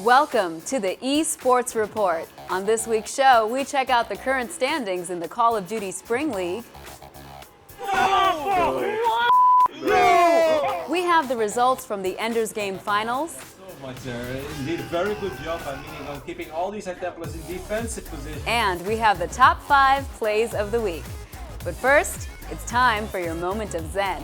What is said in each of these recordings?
Welcome to the eSports Report. On this week's show, we check out the current standings in the Call of Duty Spring League. We have the results from the Ender's Game Finals. So much there. Indeed, a very good job on keeping all these Templars in defensive position. And we have the top 5 plays of the week. But first, it's time for your moment of Zen.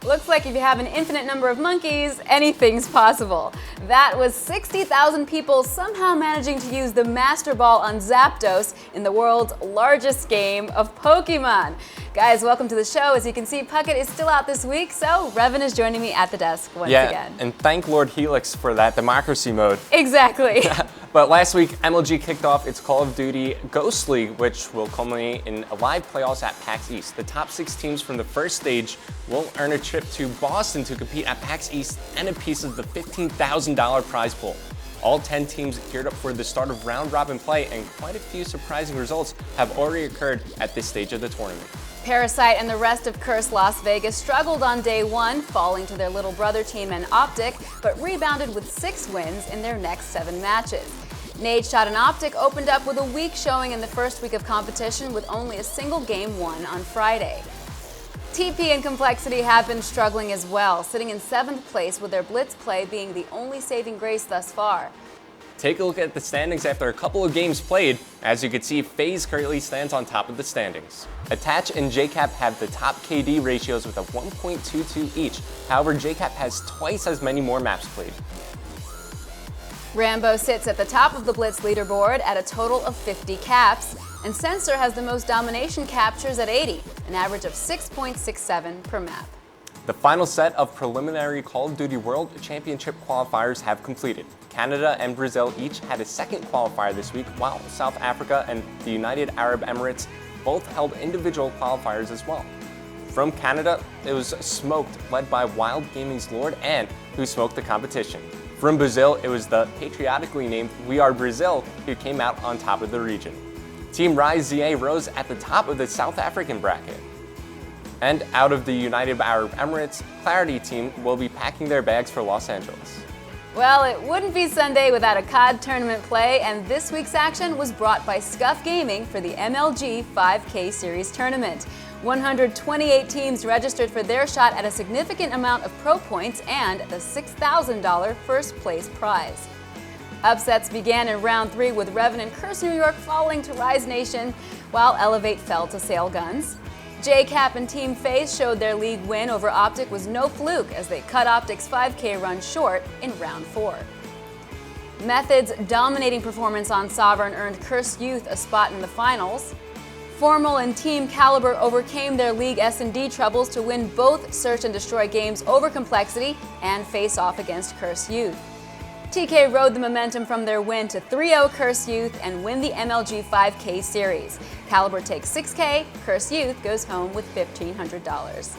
Looks like if you have an infinite number of monkeys, anything's possible. That was 60,000 people somehow managing to use the Master Ball on Zapdos in the world's largest game of Pokemon. Guys, welcome to the show. As you can see, Puckett is still out this week, so Revan is joining me at the desk once again. And thank Lord Helix for that democracy mode. Exactly. But last week, MLG kicked off its Call of Duty Ghost League, which will culminate in a live playoffs at PAX East. The top 6 teams from the first stage will earn a trip to Boston to compete at PAX East and a piece of the $15,000 prize pool. All 10 teams geared up for the start of round-robin play, and quite a few surprising results have already occurred at this stage of the tournament. Parasite and the rest of Curse Las Vegas struggled on day 1, falling to their little brother team and Optic, but rebounded with 6 wins in their next 7 matches. Nadeshot and Optic opened up with a weak showing in the first week of competition with only a single game won on Friday. TP and Complexity have been struggling as well, sitting in 7th place with their Blitz play being the only saving grace thus far. Take a look at the standings after a couple of games played. As you can see, FaZe currently stands on top of the standings. Attach and JCap have the top KD ratios with a 1.22 each. However, JCap has twice as many more maps played. Rambo sits at the top of the Blitz leaderboard at a total of 50 caps, and Sensor has the most domination captures at 80, an average of 6.67 per map. The final set of preliminary Call of Duty World Championship qualifiers have completed. Canada and Brazil each had a second qualifier this week, while South Africa and the United Arab Emirates both held individual qualifiers as well. From Canada, it was Smoked, led by Wild Gaming's Lord Ann, who smoked the competition. From Brazil, it was the patriotically named We Are Brazil, who came out on top of the region. Team Rise ZA rose at the top of the South African bracket. And out of the United Arab Emirates, Clarity team will be packing their bags for Los Angeles. Well, it wouldn't be Sunday without a COD tournament play, and this week's action was brought by Scuff Gaming for the MLG 5K Series tournament. 128 teams registered for their shot at a significant amount of pro points and the $6,000 first place prize. Upsets began in round 3 with Revan and Curse New York falling to Rise Nation, while Elevate fell to Sail Guns. JCap and Team FaZe showed their league win over Optic was no fluke as they cut Optic's 5K run short in round 4. Method's dominating performance on Sovereign earned Curse Youth a spot in the finals. Formal and Team Caliber overcame their league S&D troubles to win both Search and Destroy games over Complexity and face off against Curse Youth. TK rode the momentum from their win to 3-0 Curse Youth and win the MLG 5K Series. Caliber takes $6K, Curse Youth goes home with $1,500.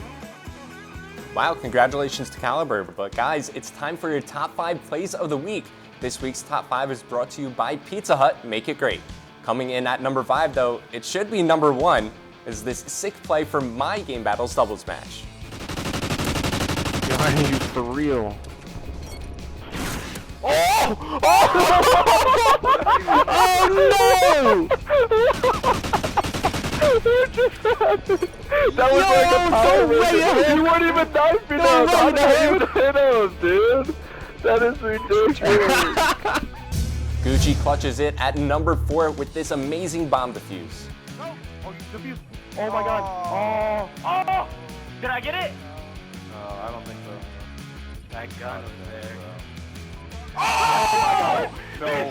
Wow, congratulations to Caliber. But guys, it's time for your top 5 plays of the week. This week's top 5 is brought to you by Pizza Hut, make it great. Coming in at number 5 though, it should be number 1, is this sick play from My Game Battles Doubles Match. Behind you for real. Oh! Oh no! What just happened? That was like a power. You weren't even knifing us. I didn't even hit him, dude. That is ridiculous. Gucci clutches it at number 4 with this amazing bomb defuse. Oh, defuse. Oh my god. Oh! Did I get it? I don't think so. That gun was there. Oh my god!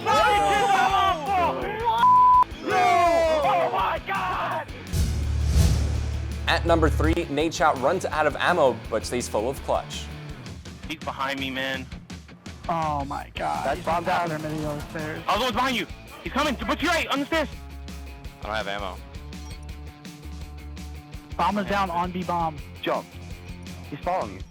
Oh my god! At number 3, Nadeshot runs out of ammo but stays full of clutch. He's behind me, man. Oh my god. That's bomb down. There, many on the stairs. Oh, the one's behind you. He's coming. What's your right? On the stairs. I don't have ammo. Bomb is down on B bomb. Jump. He's following you.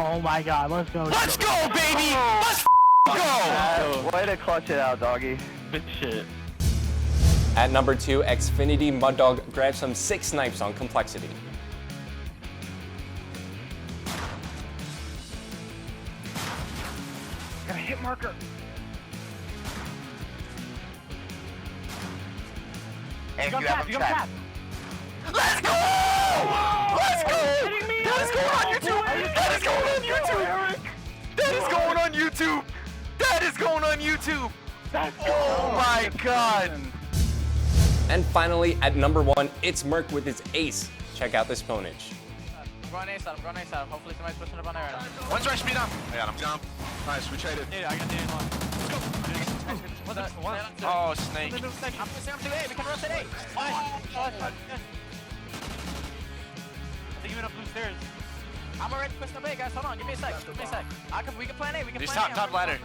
Oh my god, let's go. Let's go, baby! Let's go! Way to clutch it out, doggy. Good shit. At number 2, Xfinity Muddog grabs some 6 snipes on Complexity. Got a hit marker. And you have him trapped. Let's go! Let's go! That is going on YouTube! That is going on YouTube! That is going on YouTube! That is going on YouTube! Oh my god! And finally, at number 1, it's Merc with his ace. Check out this ponage. I'm going ace out, Hopefully somebody's pushing up on there right now. When's rush speed up? I got him. Jump. Nice, we traded. Dude, I got the one. Let's go. What? Oh, snake. I'm pushing up to A. We can rush at A. I think you're gonna blue stairs. I'm already pushing up A, guys. Hold on. Give me a sec. We can plan A. We can He's plan A. top ladder.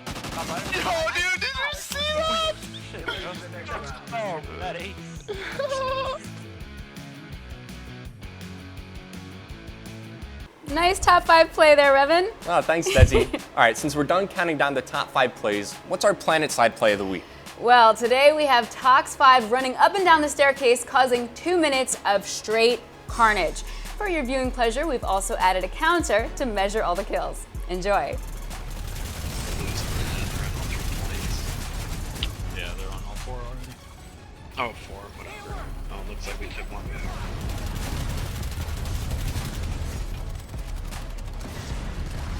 Top ladder? Oh, dude, did you see that? Shit. Oh, that ace. Nice top 5 play there, Revan. Oh, thanks, Desi. All right, since we're done counting down the top 5 plays, what's our Planetside play of the week? Well, today we have Tox 5 running up and down the staircase, causing 2 minutes of straight carnage. For your viewing pleasure, we've also added a counter to measure all the kills. Enjoy. Yeah, they're on all 4 already. Oh, 4, whatever. Oh, looks like we took one back.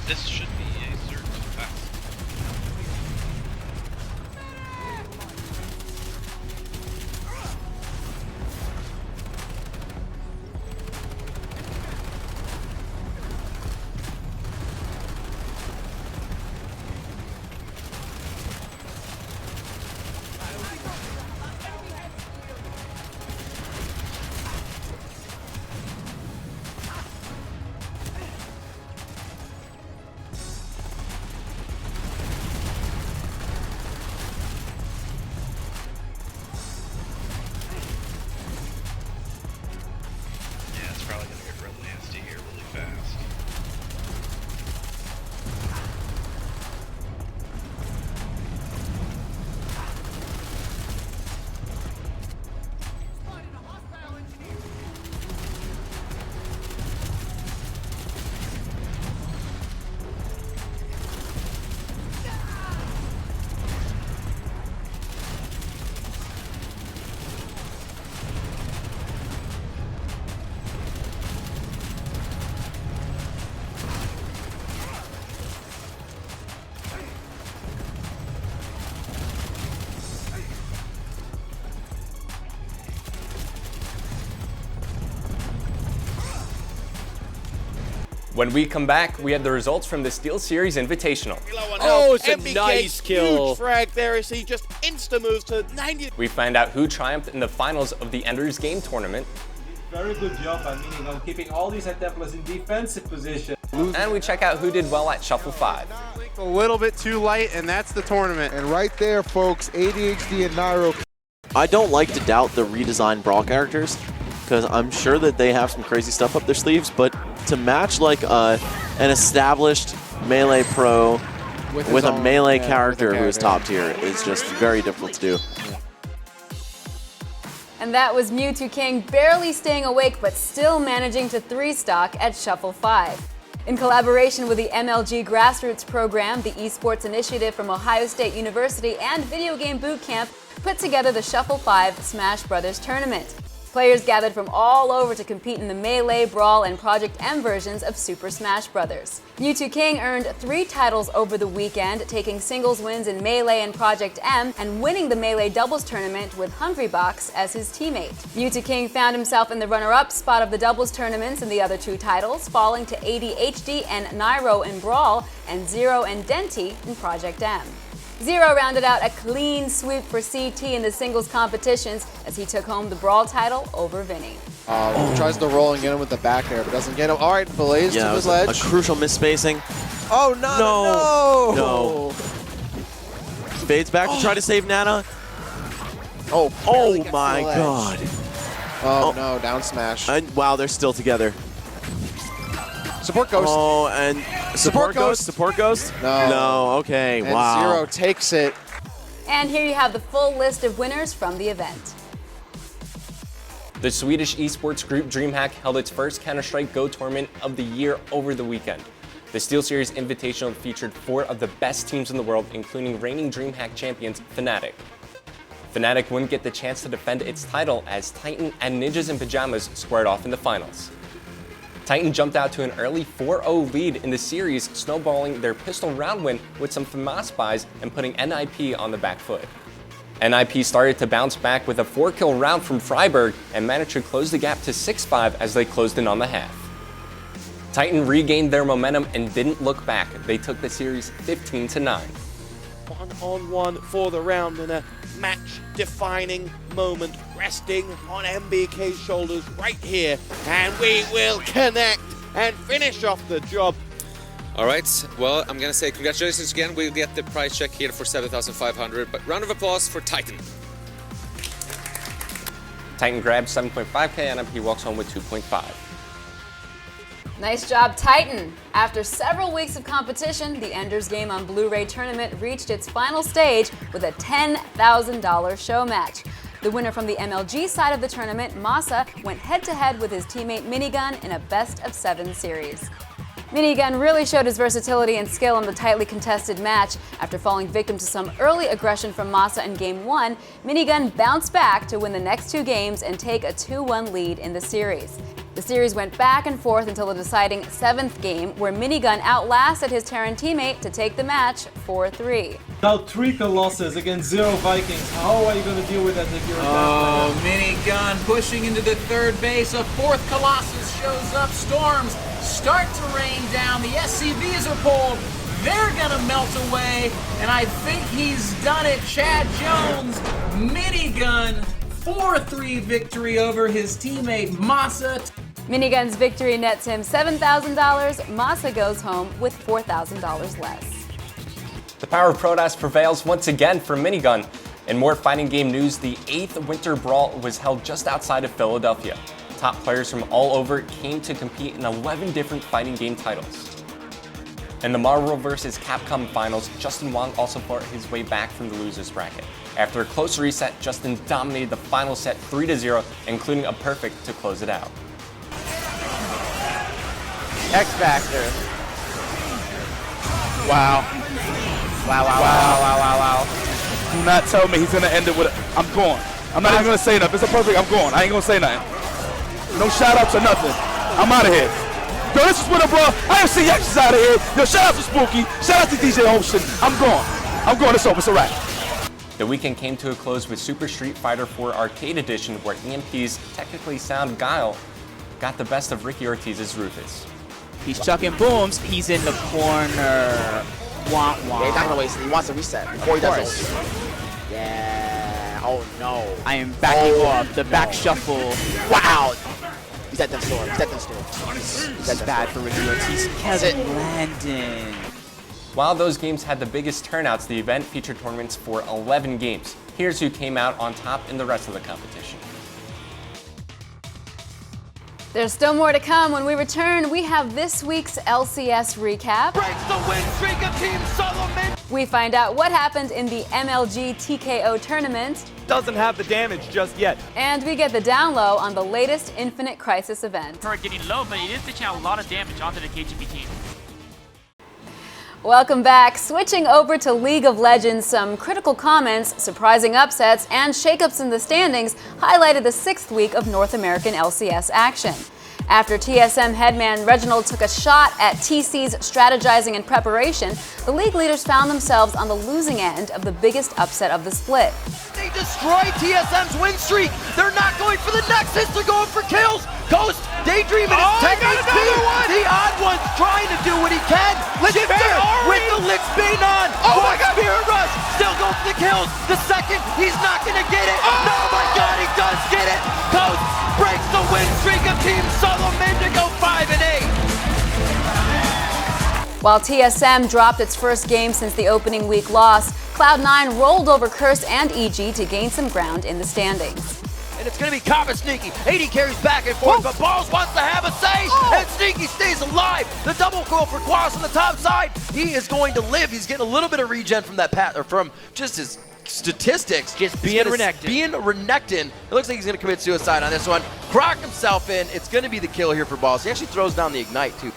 This should be a certain pass. Probably gonna get real nasty here really fast. When we come back, we have the results from the SteelSeries Invitational. Oh, it's a nice kill. Huge frag there as he just insta-moves to 90. We find out who triumphed in the finals of the Ender's Game tournament. Very good job, meaning on keeping all these Templars in defensive position. And we check out who did well at Shuffle 5. A little bit too light, and that's the tournament. And right there, folks, ADHD and Nairo. I don't like to doubt the redesigned Brawl characters, because I'm sure that they have some crazy stuff up their sleeves, but to match like an established Melee pro with a Melee character who is top tier is just very difficult to do. And that was Mewtwo King barely staying awake but still managing to 3-stock at Shuffle 5. In collaboration with the MLG Grassroots program, the eSports initiative from Ohio State University and Video Game Bootcamp put together the Shuffle 5 Smash Brothers tournament. Players gathered from all over to compete in the Melee, Brawl, and Project M versions of Super Smash Bros. Mewtwo King earned 3 titles over the weekend, taking singles wins in Melee and Project M, and winning the Melee doubles tournament with Hungrybox as his teammate. Mewtwo King found himself in the runner-up spot of the doubles tournaments in the other 2 titles, falling to ADHD and Nairo in Brawl, and Zero and Denti in Project M. Zero rounded out a clean sweep for CT in the singles competitions as he took home the Brawl title over Vinny. Tries to roll and get him with the back air, but doesn't get him. All right, Blaze to his ledge. A crucial misspacing. Oh, no. No. Fades back to try to save Nana. Oh my god. Oh, no, down smash. Wow, they're still together. Support Ghost. Oh, and support Ghost? Support Ghost? No. No, okay, And wow. Zero takes it. And here you have the full list of winners from the event. The Swedish esports group DreamHack held its first Counter-Strike Go tournament of the year over the weekend. The SteelSeries Invitational featured 4 of the best teams in the world, including reigning DreamHack champions Fnatic. Fnatic wouldn't get the chance to defend its title as Titan and Ninjas in Pajamas squared off in the finals. Titan jumped out to an early 4-0 lead in the series, snowballing their pistol round win with some FAMAS buys and putting NIP on the back foot. NIP started to bounce back with a 4-kill round from Freiburg and managed to close the gap to 6-5 as they closed in on the half. Titan regained their momentum and didn't look back. They took the series 15-9. 1-on-1 for the round in a match-defining moment, resting on MBK's shoulders right here, and we will connect and finish off the job. All right, well, I'm gonna say congratulations again. We'll get the prize check here for 7,500, but round of applause for Titan. Titan grabbed 7.5k and NIP walks home with 2.5. Nice job, Titan! After several weeks of competition, the Ender's Game on Blu-ray tournament reached its final stage with a $10,000 show match. The winner from the MLG side of the tournament, Masa, went head-to-head with his teammate Minigun in a best-of-7 series. Minigun really showed his versatility and skill in the tightly contested match. After falling victim to some early aggression from Masa in Game 1, Minigun bounced back to win the next 2 games and take a 2-1 lead in the series. The series went back and forth until the deciding 7th game, where Minigun outlasted his Terran teammate to take the match 4-3. Now 3 losses against 0 Vikings. How are you going to deal with that if you're Oh, Minigun pushing into the 3rd base. A 4th Colossus shows up. Storms start to rain down. The SCVs are pulled. They're going to melt away. And I think he's done it. Chad Jones, Minigun, 4-3 victory over his teammate Masa. Minigun's victory nets him $7,000. Masa goes home with $4,000 less. The power of Protoss prevails once again for Minigun. In more fighting game news, the 8th Winter Brawl was held just outside of Philadelphia. Top players from all over came to compete in 11 different fighting game titles. In the Marvel vs. Capcom finals, Justin Wong also fought his way back from the losers bracket. After a close reset, Justin dominated the final set 3-0, including a perfect to close it out. X Factor. Wow. Wow. Do not tell me he's gonna end it with a, I'm going. I'm not even gonna say nothing. It's a perfect, I'm going. I ain't gonna say nothing. No shout outs or nothing. I'm out of here. Yo, this is Winter Brawl. I ain't see X out of here. Yo, shout out to Spooky. Shout out to DJ Ocean. I'm going. It's over. It's a wrap. The weekend came to a close with Super Street Fighter IV Arcade Edition, where EMP's technically sound Guile got the best of Ricky Ortiz's Rufus. He's chucking booms. He's in the corner. Wah, wah. Yeah, he's not gonna waste it. He wants to reset before he does it. Yeah. Oh no. I am backing up. The back shuffle. Wow. He's at the storm. He's That's bad for Ricky Ortiz. Kevin Landon. While those games had the biggest turnouts, the event featured tournaments for 11 games. Here's who came out on top in the rest of the competition. There's still more to come. When we return, we have this week's LCS recap. Breaks the win streak of Team Solomon. We find out what happened in the MLG TKO tournament. Doesn't have the damage just yet. And we get the down low on the latest Infinite Crisis event. For getting low, but he is dishing out a lot of damage onto the KGB team. Welcome back. Switching over to League of Legends, some critical comments, surprising upsets, and shakeups in the standings highlighted the 6th week of North American LCS action. After TSM headman Reginald took a shot at TC's strategizing and preparation, the league leaders found themselves on the losing end of the biggest upset of the split. They destroyed TSM's win streak. They're not going for the Nexus. They're going for kills. Ghost daydreaming his 10 HP. The odd one's trying to do what he can. Shifter with the Lick Bane on. Oh my God. Spirit Rush. Still going for the kills. The second, he's not going to get it. Oh my God, he does get it. Ghost breaks the win streak of Team Solomon to go 5-8. While TSM dropped its first game since the opening week loss, Cloud9 rolled over Curse and EG to gain some ground in the standings. And it's going to be Kava sneaky. 80 carries back and forth, but Balls wants to have a say. And Sneaky stays alive. The double kill for Quas on the top side. He is going to live. He's getting a little bit of regen from that or from just his statistics. Just being Renekton. Being Renekton. It looks like he's going to commit suicide on this one. Croc himself in. It's going to be the kill here for Balls. He actually throws down the Ignite, too.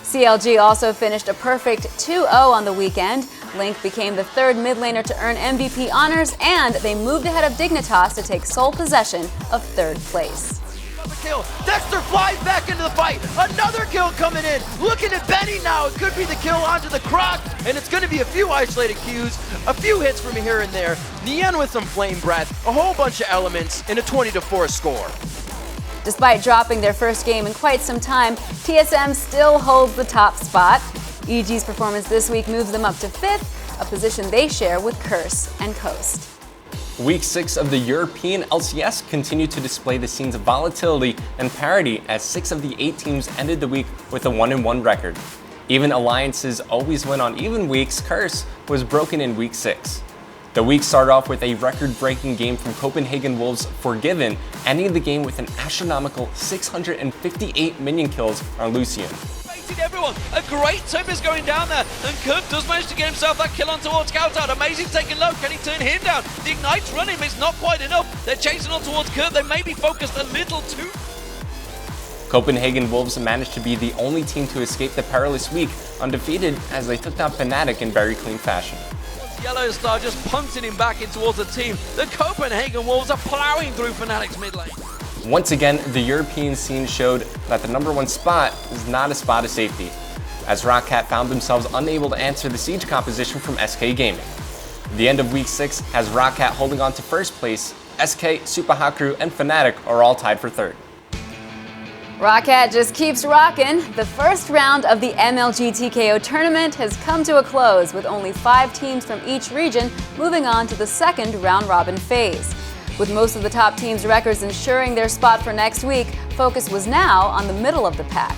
CLG also finished a perfect 2-0 on the weekend. Link became the third mid laner to earn MVP honors, and they moved ahead of Dignitas to take sole possession of third place. Another kill. Dexter flies back into the fight. Another kill coming in. Looking at Benny now. It could be the kill onto the Croc, and it's going to be a few isolated Qs, a few hits from here and there. Nien with some flame breath, a whole bunch of elements, and a 20-4 score. Despite dropping their first game in quite some time, TSM still holds the top spot. EG's performance this week moves them up to 5th, a position they share with Curse and Coast. Week 6 of the European LCS continued to display the scenes of volatility and parity as 6 of the 8 teams ended the week with a 1-1 record. Even alliances always win on even weeks. Curse was broken in week 6. The week started off with a record-breaking game from Copenhagen Wolves Forgiven, ending the game with an astronomical 658 minion kills on Lucian. Everyone, a great tip is going down there, and Kurt does manage to get himself that kill on towards Kauta. Amazing taking low. Can he turn him down? The Ignite's running, but it's not quite enough. They're chasing on towards Kurt. They may be focused a little too. Copenhagen Wolves managed to be the only team to escape the perilous week undefeated as they took down Fnatic in very clean fashion. Yellow Star just punting him back in towards the team. The Copenhagen Wolves are plowing through Fnatic's mid lane. Once again, the European scene showed that the #1 spot is not a spot of safety, as Rockcat found themselves unable to answer the siege composition from SK Gaming. The end of week 6 has Rockcat holding on to first place. SK, Super Haku, and Fnatic are all tied for 3rd. Rockcat just keeps rocking. The first round of the MLG TKO tournament has come to a close, with only 5 teams from each region moving on to the second round-robin phase. With most of the top teams' records ensuring their spot for next week, focus was now on the middle of the pack.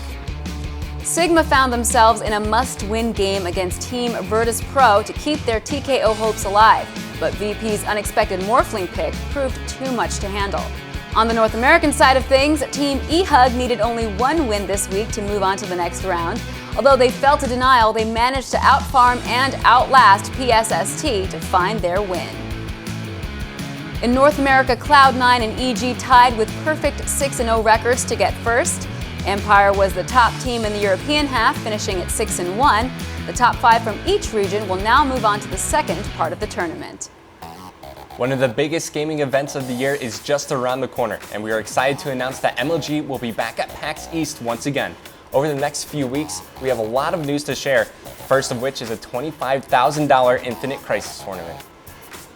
Sigma found themselves in a must-win game against Team Virtus Pro to keep their TKO hopes alive, but VP's unexpected Morphling pick proved too much to handle. On the North American side of things, Team eHug needed only 1 win this week to move on to the next round. Although they fell to denial, they managed to outfarm and outlast PSST to find their win. In North America, Cloud9 and EG tied with perfect 6-0 records to get first. Empire was the top team in the European half, finishing at 6-1. The top 5 from each region will now move on to the second part of the tournament. One of the biggest gaming events of the year is just around the corner, and we are excited to announce that MLG will be back at PAX East once again. Over the next few weeks, we have a lot of news to share, first of which is a $25,000 Infinite Crisis tournament.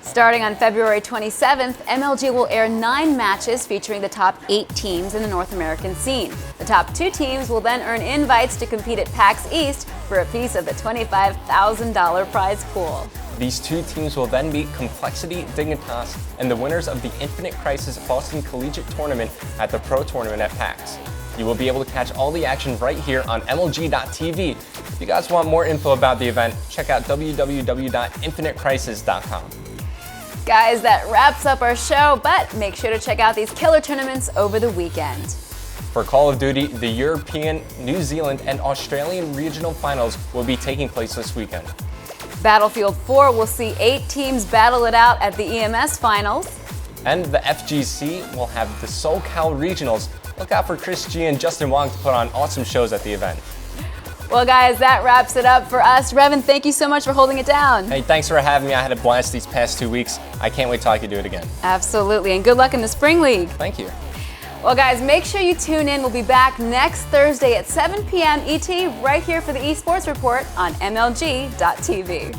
Starting on February 27th, MLG will air 9 matches featuring the top 8 teams in the North American scene. The top 2 teams will then earn invites to compete at PAX East for a piece of the $25,000 prize pool. These 2 teams will then meet Complexity, Dignitas, and the winners of the Infinite Crisis Boston Collegiate Tournament at the Pro Tournament at PAX. You will be able to catch all the action right here on MLG.tv. If you guys want more info about the event, check out www.infinitecrisis.com. Guys, that wraps up our show, but make sure to check out these killer tournaments over the weekend. For Call of Duty, the European, New Zealand, and Australian regional finals will be taking place this weekend. Battlefield 4 will see 8 teams battle it out at the EMS finals. And the FGC will have the SoCal regionals. Look out for Chris G and Justin Wong to put on awesome shows at the event. Well, guys, that wraps it up for us. Revan, thank you so much for holding it down. Hey, thanks for having me. I had a blast these past 2 weeks. I can't wait till I can do it again. Absolutely, and good luck in the Spring League. Thank you. Well, guys, make sure you tune in. We'll be back next Thursday at 7 p.m. ET right here for the eSports Report on MLG.tv.